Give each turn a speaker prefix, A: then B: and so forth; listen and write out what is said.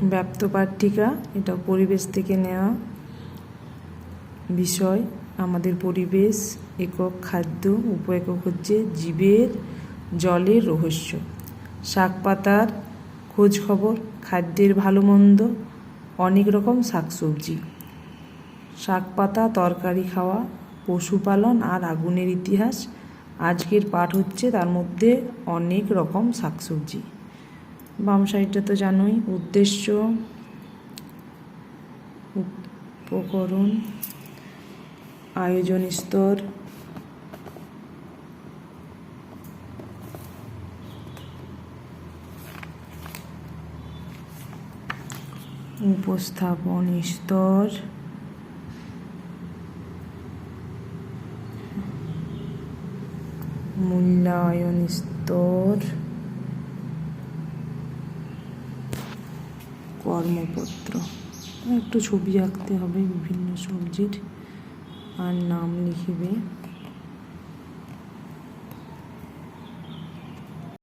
A: ব্যাপ্তপাঠিকা, এটা পরিবেশ থেকে নেওয়া বিষয়। আমাদের পরিবেশ, একক খাদ্য, উপ-একক হচ্ছে জীবের জলের রহস্য। শাক পাতার খোঁজ খবর, খাদ্যের ভালো মন্দ, অনেক রকম শাকসবজি। শাক পাতা তরকারি খাওয়া, পশুপালন আর আগুনের ইতিহাস। আজকের পাঠ হচ্ছে তার মধ্যে অনেক রকম শাকসবজি। বাম সাইডটা তো জানোই। উদ্দেশ্য, উপকরণ, আয়োজন স্তর, উপস্থাপন স্তর, মূল্যায়ন স্তর, কর্মপত্র। একটু ছবি আঁকতে হবে বিভিন্ন সবজির আর নাম লিখবে।